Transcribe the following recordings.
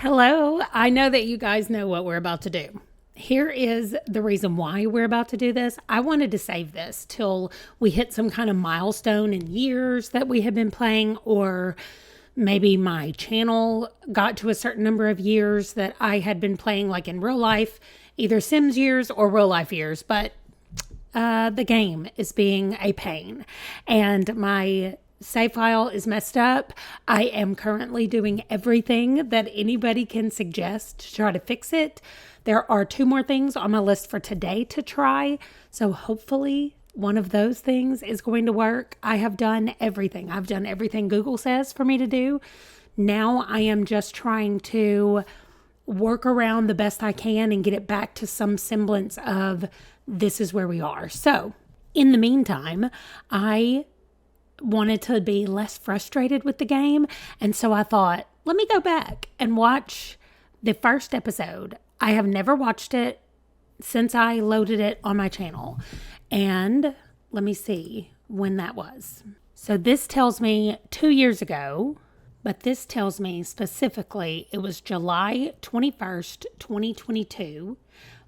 Hello, I know that you guys know what we're about to do. Here is the reason why we're about to do this. I wanted to save this till we hit some kind of milestone in years that we have been playing, or maybe my channel got to a certain number of years that I had been playing, like in real life, either Sims years or real life years. But the game is being a pain, and my save file is messed up. I am currently doing everything that anybody can suggest to try to fix it. There are 2 more things on my list for today to try, so hopefully one of those things is going to work. I have done everything. I've done everything Google says for me to do. Now I am just trying to work around the best I can and get it back to some semblance of this is where we are. So in the meantime, I wanted to be less frustrated with the game, and so I thought, let me go back and watch the first episode. I have never watched it since I loaded it on my channel, and let me see when that was. So this tells me 2 years ago, but this tells me specifically it was July 21st, 2022.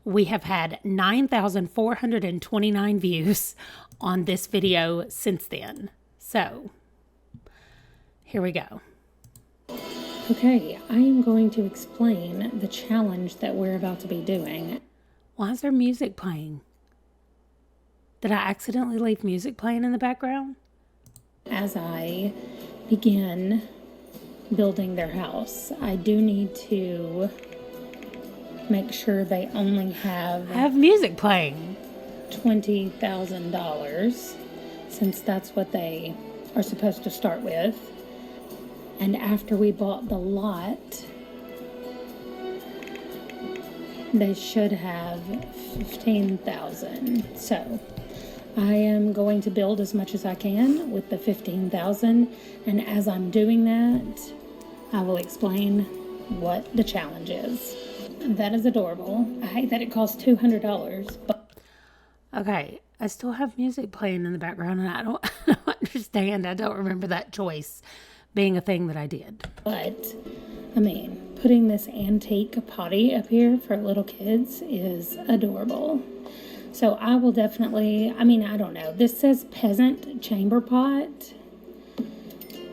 We have had 9,429 views on this video since then. So, here we go. Okay, I am going to explain the challenge that we're about to be doing. Why is there music playing? Did I accidentally leave music playing in the background? As I begin building their house, I do need to make sure they only have music playing. $20,000. Since that's what they are supposed to start with. And after we bought the lot, they should have 15,000. So I am going to build as much as I can with the 15,000. And as I'm doing that, I will explain what the challenge is. That is adorable. I hate that it costs $200, but okay. I still have music playing in the background, and I don't understand. I don't remember that choice being a thing that I did. But, I mean, putting this antique potty up here for little kids is adorable. So I will definitely, I don't know. This says peasant chamber pot.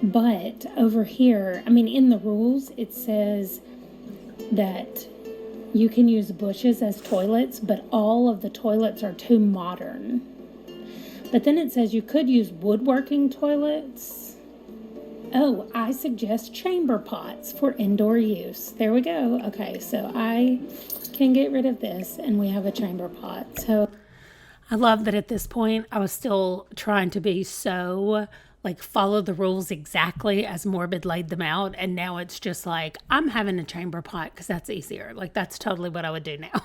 But over here, in the rules, it says that you can use bushes as toilets, but all of the toilets are too modern. But then it says you could use woodworking toilets. Oh, I suggest chamber pots for indoor use. There we go. Okay, so I can get rid of this, and we have a chamber pot. So I love that at this point, I was still trying to be so follow the rules exactly as Morbid laid them out. And now it's just like, I'm having a chamber pot because that's easier. That's totally what I would do now.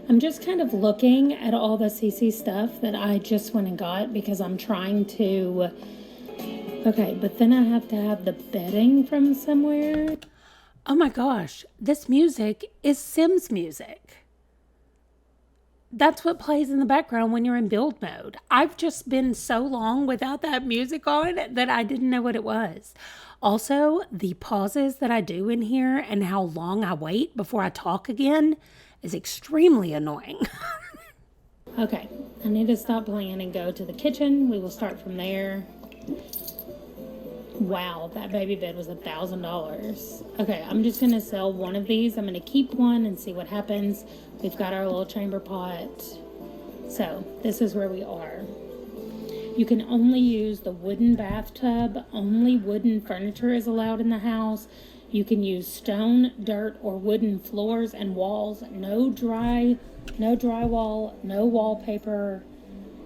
I'm just kind of looking at all the CC stuff that I just went and got because I'm trying to, okay, but then I have to have the bedding from somewhere. Oh my gosh, this music is Sims music. That's what plays in the background when you're in build mode. I've just been so long without that music on that I didn't know what it was. Also, the pauses that I do in here and how long I wait before I talk again is extremely annoying. Okay, I need to stop playing and go to the kitchen. We will start from there. Wow, that baby bed was $1,000. Okay, I'm just going to sell one of these. I'm going to keep one and see what happens. We've got our little chamber pot. So, this is where we are. You can only use the wooden bathtub. Only wooden furniture is allowed in the house. You can use stone, dirt, or wooden floors and walls. No drywall, no wallpaper,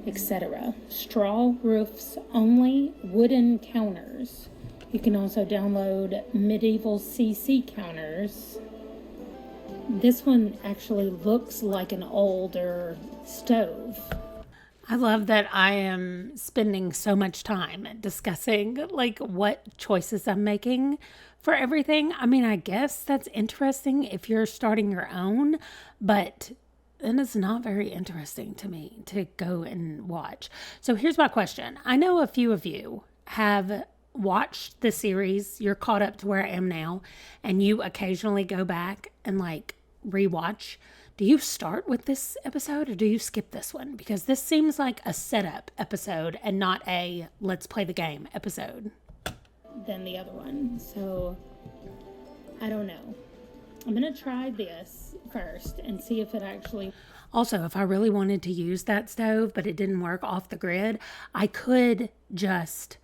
etc. Straw roofs only, wooden counters. You can also download medieval CC counters. This one actually looks like an older stove. I love that I am spending so much time discussing what choices I'm making for everything. I guess that's interesting if you're starting your own, but it is not very interesting to me to go and watch. So here's my question. I know a few of you have watched the series, you're caught up to where I am now, and you occasionally go back and like rewatch, do you start with this episode or do you skip this one? Because this seems like a setup episode and not a let's play the game episode. Than the other one. So I don't know. I'm going to try this first and see if it actually... Also, if I really wanted to use that stove, but it didn't work off the grid, I could just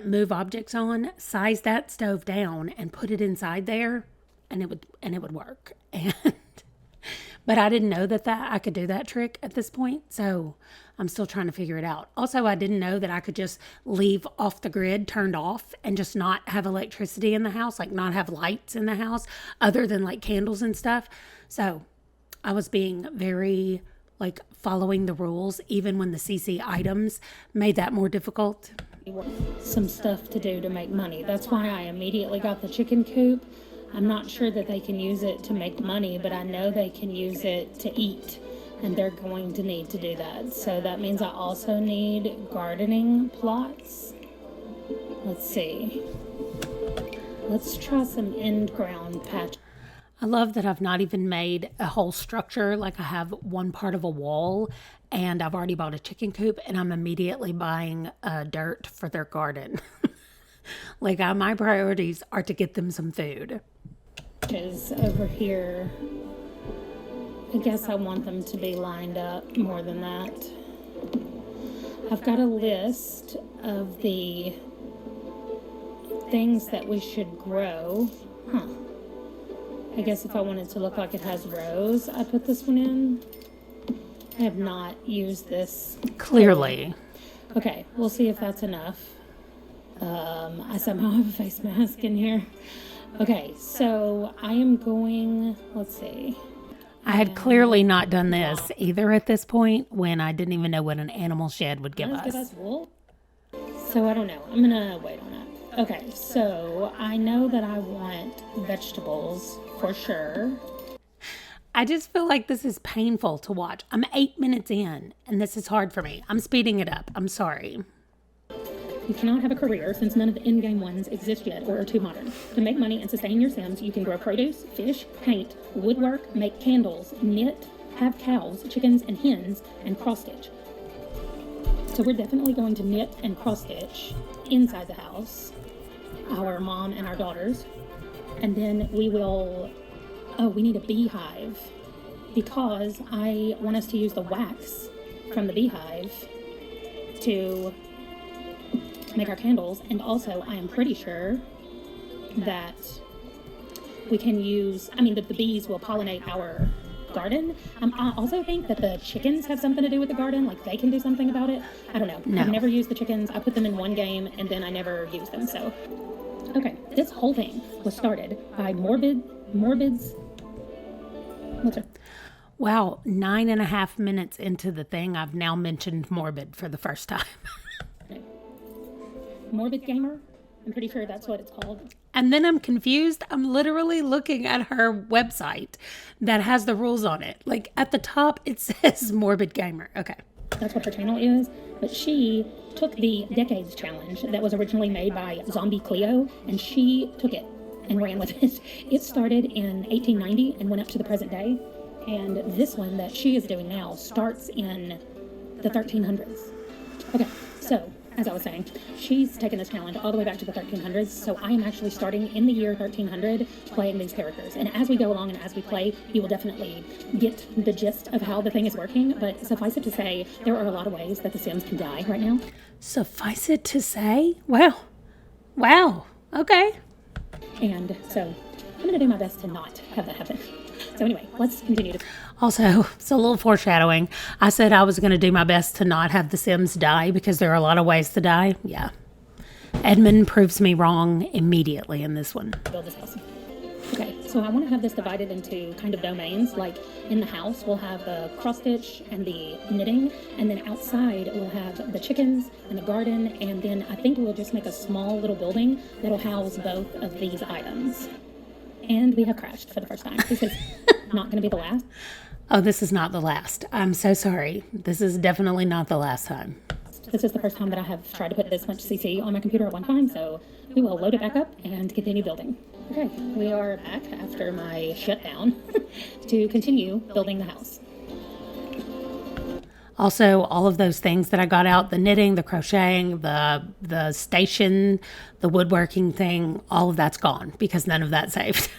move objects on, size that stove down, and put it inside there, and it would work. But I didn't know that I could do that trick at this point, so I'm still trying to figure it out. Also, I didn't know that I could just leave off the grid turned off and just not have electricity in the house, like not have lights in the house other than like candles and stuff. So I was being very like following the rules, even when the CC items made that more difficult. Some stuff to do to make money. That's why I immediately got the chicken coop. I'm not sure that they can use it to make money, but I know they can use it to eat, and they're going to need to do that. So that means I also need gardening plots. Let's see. Let's try some end ground patch. I love that I've not even made a whole structure. Like I have one part of a wall, and I've already bought a chicken coop, and I'm immediately buying dirt for their garden. Like my priorities are to get them some food. Is over here. I guess I want them to be lined up more than that. I've got a list of the things that we should grow. I guess if I wanted to look like it has rows, I put this one in. I have not used this. Clearly. Okay, we'll see if that's enough. I somehow have a face mask in here. Okay, so I am going, let's see. I had clearly not done this either at this point when I didn't even know what an animal shed would give us. Wool. So I don't know. I'm going to wait on that. Okay, so I know that I want vegetables for sure. I just feel like this is painful to watch. I'm 8 minutes in and this is hard for me. I'm speeding it up. I'm sorry. You cannot have a career since none of the in-game ones exist yet or are too modern. To make money and sustain your Sims, you can grow produce, fish, paint, woodwork, make candles, knit, have cows, chickens, and hens, and cross-stitch. So we're definitely going to knit and cross-stitch inside the house, our mom and our daughters. And then we will... Oh, we need a beehive because I want us to use the wax from the beehive to make our candles, and also I am pretty sure that we can use, the bees will pollinate our garden. I also think that the chickens have something to do with the garden, like they can do something about it. I don't know. No. I've never used the chickens. I put them in one game and then I never used them. So, okay, this whole thing was started by Morbid's. What's it? Wow, 9.5 minutes into the thing, I've now mentioned Morbid for the first time. Morbid Gamer. I'm pretty sure that's what it's called. And then I'm confused. I'm literally looking at her website that has the rules on it. Like at the top, it says Morbid Gamer. Okay. That's what her channel is. But she took the Decades Challenge that was originally made by Zombie Cleo, and she took it and ran with it. It started in 1890 and went up to the present day. And this one that she is doing now starts in the 1300s. Okay, so as I was saying, she's taken this challenge all the way back to the 1300s, so I am actually starting in the year 1300 playing these characters. And as we go along and as we play, you will definitely get the gist of how the thing is working, but suffice it to say, there are a lot of ways that the Sims can die right now. Suffice it to say? Wow, okay. And so, I'm going to do my best to not have that happen. So anyway, let's continue. Also, it's a little foreshadowing. I said I was going to do my best to not have the Sims die because there are a lot of ways to die. Yeah. Edmund proves me wrong immediately in this one. Build this house. Okay, so I want to have this divided into kind of domains. Like in the house, we'll have the cross-stitch and the knitting. And then outside, we'll have the chickens and the garden. And then I think we'll just make a small little building that'll house both of these items. And we have crashed for the first time. This is not going to be the last. Oh, this is not the last. I'm so sorry. This is definitely not the last time. this is the first time that I have tried to put this much CC on my computer at one time, so we will load it back up and continue building. Okay, we are back after my shutdown to continue building the house. Also, all of those things that I got out, the knitting, the crocheting, the station, the woodworking thing, all of that's gone because none of that saved.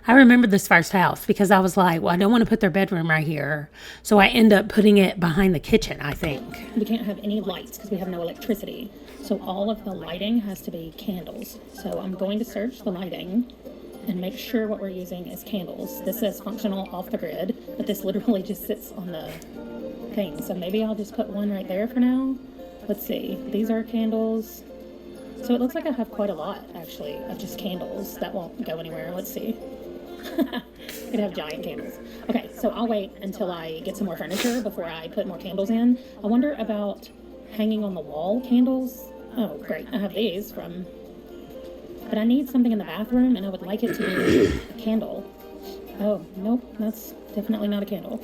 I remember this first house because I was like, well, I don't want to put their bedroom right here. So I end up putting it behind the kitchen, I think. We can't have any lights because we have no electricity. So all of the lighting has to be candles. So I'm going to search the lighting and make sure what we're using is candles. This says functional off the grid, but this literally just sits on the thing. So maybe I'll just put one right there for now. Let's see. These are candles. So it looks like I have quite a lot, actually, of just candles that won't go anywhere. Let's see. Could have giant candles. Okay, so I'll wait until I get some more furniture before I put more candles in. I wonder about hanging on the wall candles. Oh, great. I have these from... But I need something in the bathroom, and I would like it to be a candle. Oh, nope. That's definitely not a candle.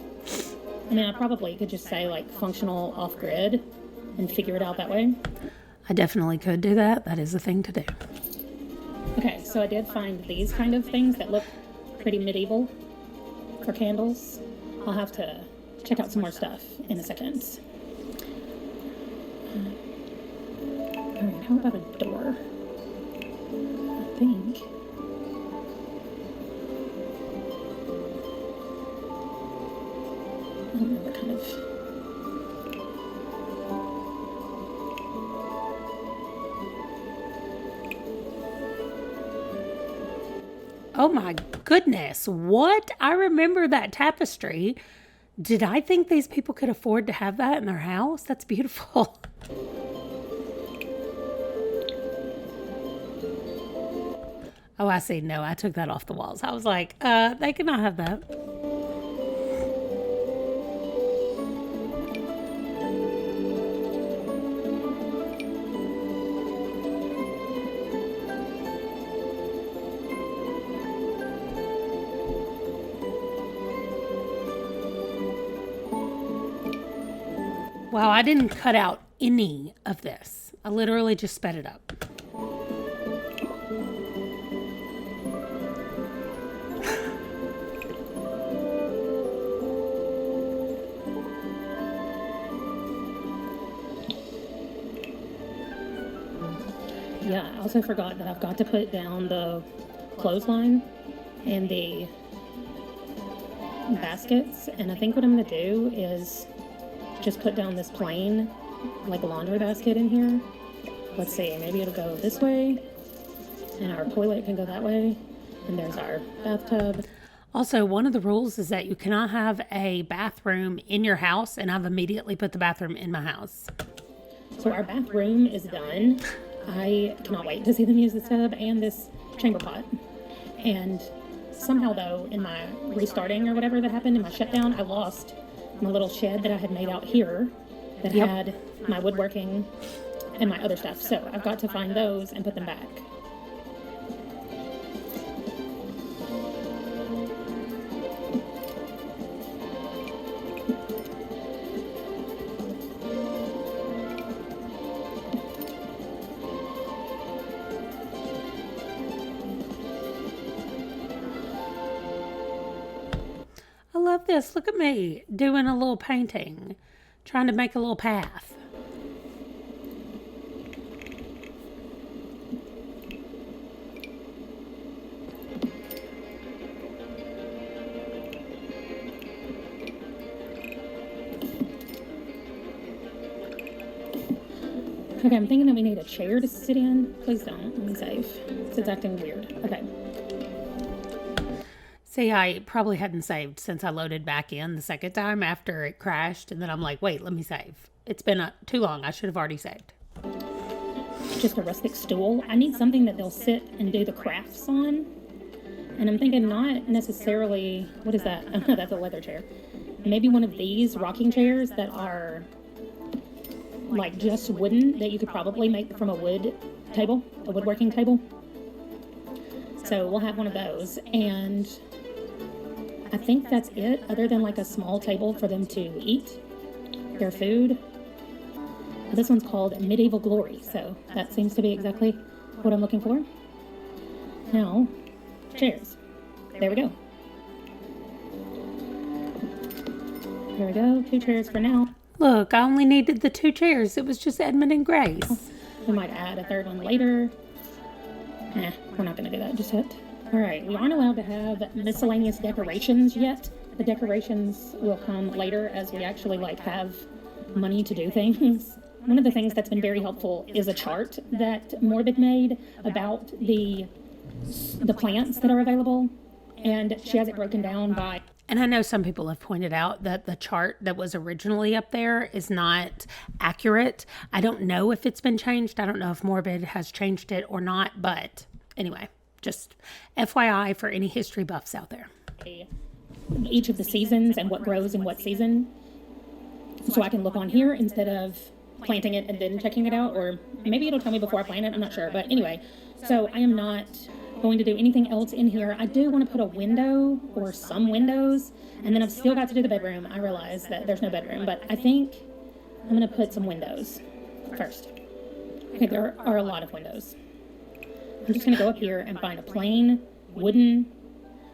I mean, I probably could just say, like, functional off-grid and figure it out that way. I definitely could do that. That is a thing to do. Okay, so I did find these kind of things that look pretty medieval for candles. I'll have to check out some more stuff in a second. Alright, how about a door? I think. I don't know what kind of... Oh my goodness, what? I remember that tapestry. Did I think these people could afford to have that in their house? That's beautiful. Oh, I see. No, I took that off the walls. I was like, they cannot have that. Wow, I didn't cut out any of this. I literally just sped it up. Yeah, I also forgot that I've got to put down the clothesline and the baskets. And I think what I'm going to do is just put down this plain, like a laundry basket in here. Let's see, maybe it'll go this way, and our toilet can go that way, and there's our bathtub. Also, one of the rules is that you cannot have a bathroom in your house, and I've immediately put the bathroom in my house. So our bathroom is done. I cannot wait to see them use this tub and this chamber pot. And somehow, though, in my restarting or whatever that happened in my shutdown, I lost my little shed that I had made out here that had my woodworking and my other stuff. So I've got to find those and put them back. I love this. Look at me doing a little painting, trying to make a little path. Okay, I'm thinking that we need a chair to sit in. Please don't. Let me save. It's acting weird. Okay. See, I probably hadn't saved since I loaded back in the second time after it crashed. And then I'm like, wait, let me save. It's been too long. I should have already saved. Just a rustic stool. I need something that they'll sit and do the crafts on. And I'm thinking not necessarily, what is that? Oh, that's a leather chair. Maybe one of these rocking chairs that are like just wooden that you could probably make from a wood table, a woodworking table. So we'll have one of those. And I think that's it, other than like a small table for them to eat their food. This one's called Medieval Glory, so that seems to be exactly what I'm looking for. Now, chairs. There we go. There we go, 2 chairs for now. Look, I only needed the 2 chairs. It was just Edmund and Grace. We might add a 3rd one later. We're not going to do that just yet. All right, we aren't allowed to have miscellaneous decorations yet. The decorations will come later as we actually like have money to do things. One of the things that's been very helpful is a chart that Morbid made about the plants that are available, and she has it broken down by. And I know some people have pointed out that the chart that was originally up there is not accurate. I don't know if it's been changed. I don't know if Morbid has changed it or not, but anyway, just FYI for any history buffs out there. Each of the seasons and what grows in what season, so I can look on here instead of planting it and then checking it out, or maybe it'll tell me before I plant it, I'm not sure. But anyway, so I am not going to do anything else in here. I do want to put a window or some windows, and then I've still got to do the bedroom. I realize that there's no bedroom, but I think I'm going to put some windows first. Okay, there are a lot of windows. I'm just going to go up here and find a plain wooden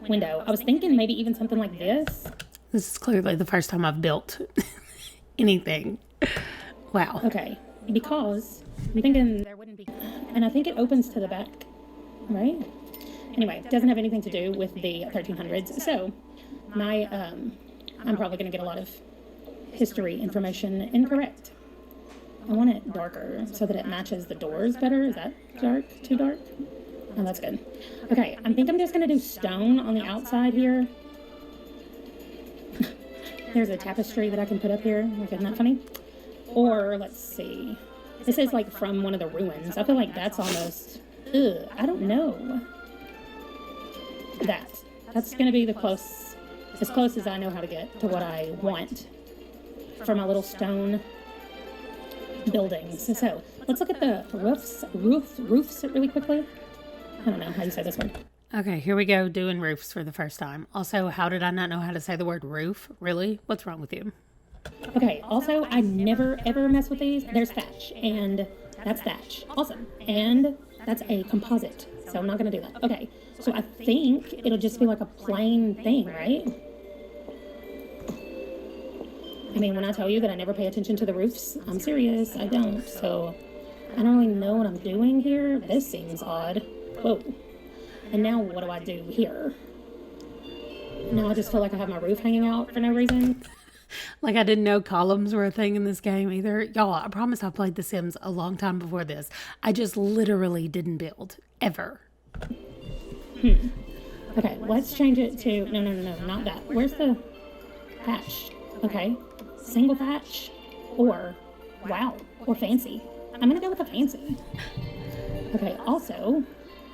window. I was thinking maybe even something like this. This is clearly the first time I've built anything. Wow. Okay, because I'm thinking there wouldn't be, and I think it opens to the back, right? Anyway, it doesn't have anything to do with the 1300s. So my, I'm probably going to get a lot of history information incorrect. I want it darker so that it matches the doors better. Is that dark? Too dark? Oh, that's good. Okay, I think I'm just going to do stone on the outside here. There's a tapestry that I can put up here. Like, isn't that funny? Or, let's see. This is like from one of the ruins. I feel like that's almost, I don't know. That's going to be as close as I know how to get to what I want for my little stone buildings. So, let's look at the roofs really quickly. I don't know how you say this word. Okay, here we go, doing roofs for the first time. Also, how did I not know how to say the word roof? Really? What's wrong with you? Okay, also, I never ever mess with these. There's thatch, and that's thatch. Awesome. And that's a composite, so I'm not going to do that. Okay, so I think it'll just be like a plain thing, right? I mean, when I tell you that I never pay attention to the roofs, I'm serious, I don't. So, I don't really know what I'm doing here. This seems odd. Whoa. And now what do I do here? Now I just feel like I have my roof hanging out for no reason. Like I didn't know columns were a thing in this game either. Y'all, I promise I played The Sims a long time before this. I just literally didn't build. Ever. Okay, let's change it to... No, not that. Where's the thatch? Okay. Single thatch or... Wow. Or fancy. I'm going to go with the fancy. Okay, also,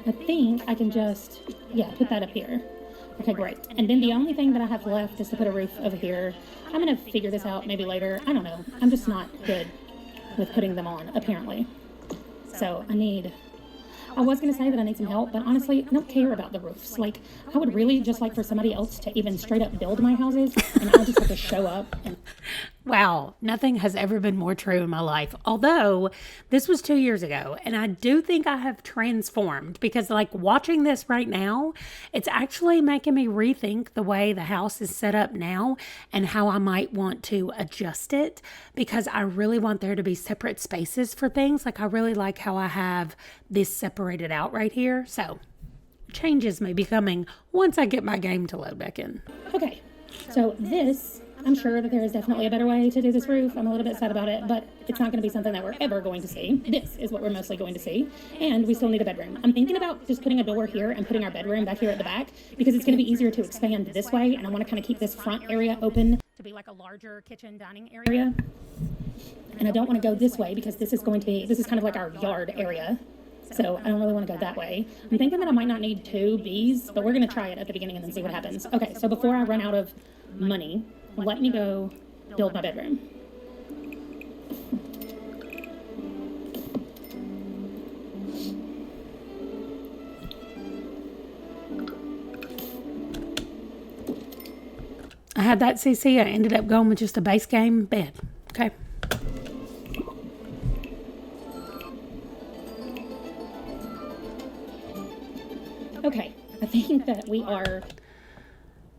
I think I can just... Yeah, put that up here. Okay, great. And then the only thing that I have left is to put a roof over here. I'm going to figure this out maybe later. I don't know. I'm just not good with putting them on, apparently. So I was going to say that I need some help, but honestly, I don't care about the roofs. Like, I would really just like for somebody else to even straight up build my houses, and I'll just have to show up and... Wow, nothing has ever been more true in my life. Although, this was 2 years ago, and I do think I have transformed because, like, watching this right now, it's actually making me rethink the way the house is set up now and how I might want to adjust it because I really want there to be separate spaces for things. Like, I really like how I have this separated out right here. So, changes may be coming once I get my game to load back in. Okay, so this... I'm sure that there is definitely a better way to do this roof. I'm a little bit sad about it, but it's not going to be something that we're ever going to see. This is what we're mostly going to see, and we still need a bedroom. I'm thinking about just putting a door here and putting our bedroom back here at the back because it's going to be easier to expand this way, and I want to kind of keep this front area open to be like a larger kitchen dining area. And I don't want to go this way because this is kind of like our yard area. So I don't really want to go that way. I'm thinking that I might not need 2 bees, but we're going to try it at the beginning and then see what happens. Okay, so before I run out of money, let me go build my bedroom. had that CC. I ended up going with just a base game bed. Okay. Okay, I think that we are...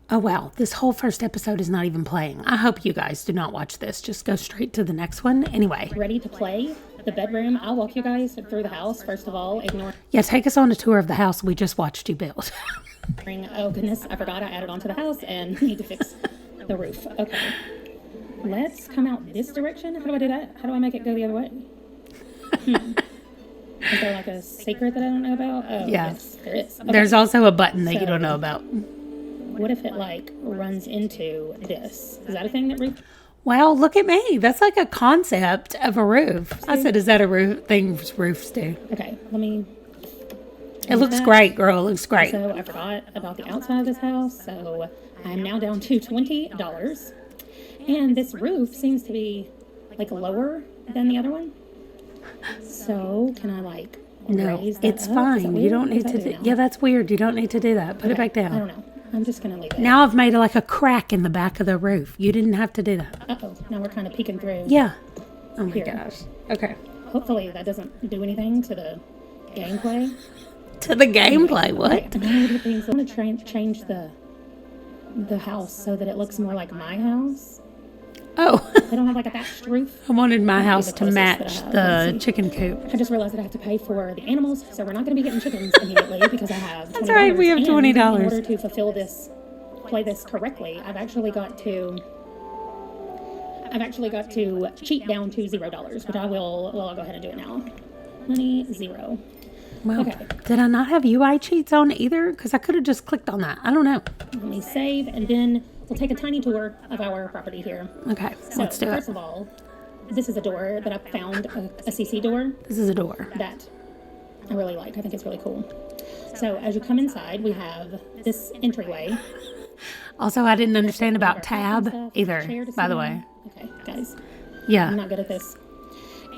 Oh, wow. This whole first episode is not even playing. I hope you guys do not watch this. Just go straight to the next one. Anyway. Ready to play the bedroom. I'll walk you guys through the house, first of all. Yeah, take us on a tour of the house we just watched you build. Oh, goodness. I forgot I added on to the house and need to fix the roof. Okay. Let's come out this direction. How do I do that? How do I make it go the other way? Is there like a secret that I don't know about? Oh, Yeah. yes, there is. Okay. There's also a button that you don't know about. What if it like runs into this? Is that a thing that roof? Well, look at me. That's like a concept of a roof. I said, is that a roof? Things roofs do. Okay, let me... It looks great, girl. It looks great. So I forgot about the outside of this house, so I'm now down to $20. And this roof seems to be like lower than the other one. So can I like No, raise that it's up? Is that fine. You weird? don't What need does to that do. now? Yeah, that's weird. You don't need to do that. Put it back I down. don't know. I'm just gonna leave it. Now I've made like a crack in the back of the roof. You didn't have to do that. Uh-oh, now we're kind of peeking through. Yeah. Oh my Here. gosh. Okay. Hopefully that doesn't do anything to the gameplay. To the gameplay. What? Another thing, so I want to change the house so that it looks more like my house. Oh, I don't have like a thatched roof. I wanted my That'd be house the to closest that I match have. the Let's see. chicken coop. I just realized that I have to pay for the animals, so we're not going to be getting chickens immediately because I have $20. That's right, we have And $20. in order to fulfill this, play this correctly, I've actually got to cheat down to $0, which I will. Well, I'll go ahead and do it now. Money 0. Well, Okay. did I not have UI cheats on either? Because I could have just clicked on that. I don't know. Let me save, and then we'll take a tiny tour of our property here. Okay, So let's do it. first of all, this is a door that I found, a CC door This is a door. that I really like. I think it's really cool. So as you come inside, we have this entryway. Also, I didn't understand about Our tab stuff, either, chair to by sit the on. way. Okay, guys, I'm Yeah. not good at this.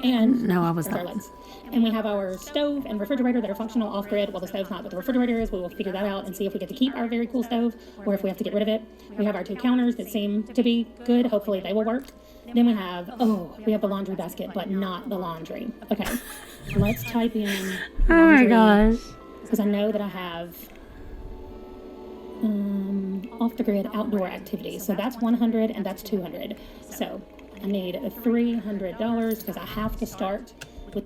And No, I was there's our not. lights. And we have our stove and refrigerator that are functional off-grid. Well, the stove's not, but the refrigerator is. We will figure that out and see if we get to keep our very cool stove or if we have to get rid of it. We have our 2 counters that seem to be good. Hopefully they will work. Then we have the laundry basket, but not the laundry. Okay, let's type in Oh my laundry, gosh. because I know that I have off-the-grid outdoor activities. So that's 100 and that's 200. So I need $300 because I have to start with...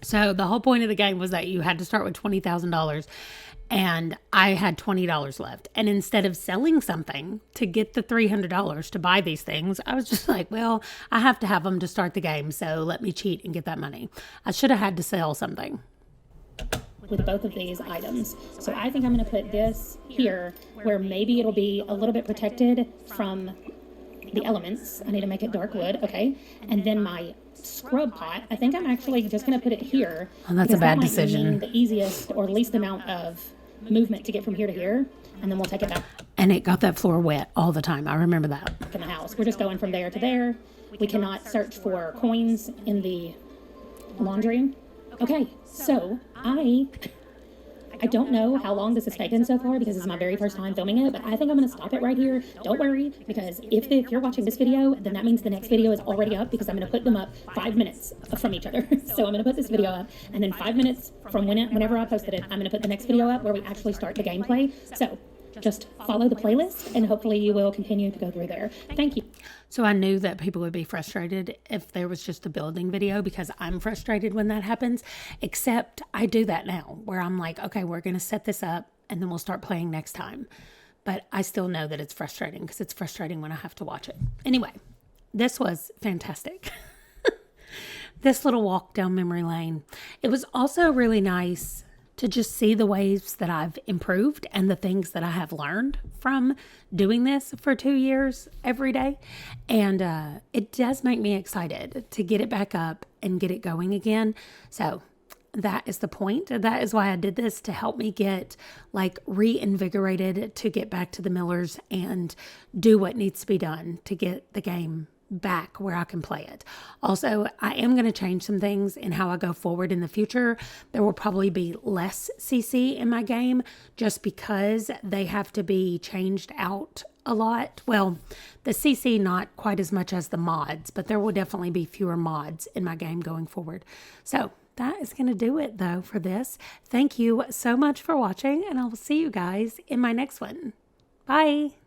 So the whole point of the game was that you had to start with $20,000, and I had $20 left. And instead of selling something to get the $300 to buy these things, I was just like, well, I have to have them to start the game, so let me cheat and get that money. I should have had to sell something. with both of these items. So I think I'm going to put this here where maybe it'll be a little bit protected from the elements. I need to make it dark wood, okay? And then my scrub pot, I think I'm actually just going to put it here. Oh, that's a because that bad might decision. mean the easiest or least amount of movement to get from here to here, and then we'll take it back And it got that floor wet all the time. I remember that. in the house. We're just going from there to there. We cannot search for coins in the laundry. Okay, so I don't know how long this has taken so far because this is my very first time filming it, but I think I'm going to stop it right here. Don't worry, because if you're watching this video, then that means the next video is already up because I'm going to put them up 5 minutes from each other. So I'm going to put this video up, and then 5 minutes from whenever I posted it, I'm going to put the next video up where we actually start the gameplay. So just follow the playlist, and hopefully you will continue to go through there. Thank you. So I knew that people would be frustrated if there was just a building video because I'm frustrated when that happens, except I do that now where I'm like, okay, we're going to set this up and then we'll start playing next time. But I still know that it's frustrating because it's frustrating when I have to watch it. Anyway, this was fantastic. This little walk down memory lane. It was also really nice to just see the ways that I've improved and the things that I have learned from doing this for 2 years every day. And it does make me excited to get it back up and get it going again. So that is the point. That is why I did this, to help me get like reinvigorated to get back to the Millers and do what needs to be done to get the game back where I can play it. Also, I am going to change some things in how I go forward in the future. There will probably be less CC in my game just because they have to be changed out a lot. Well, the CC not quite as much as the mods, but there will definitely be fewer mods in my game going forward. So that is going to do it though for this. Thank you so much for watching, and I will see you guys in my next one. Bye.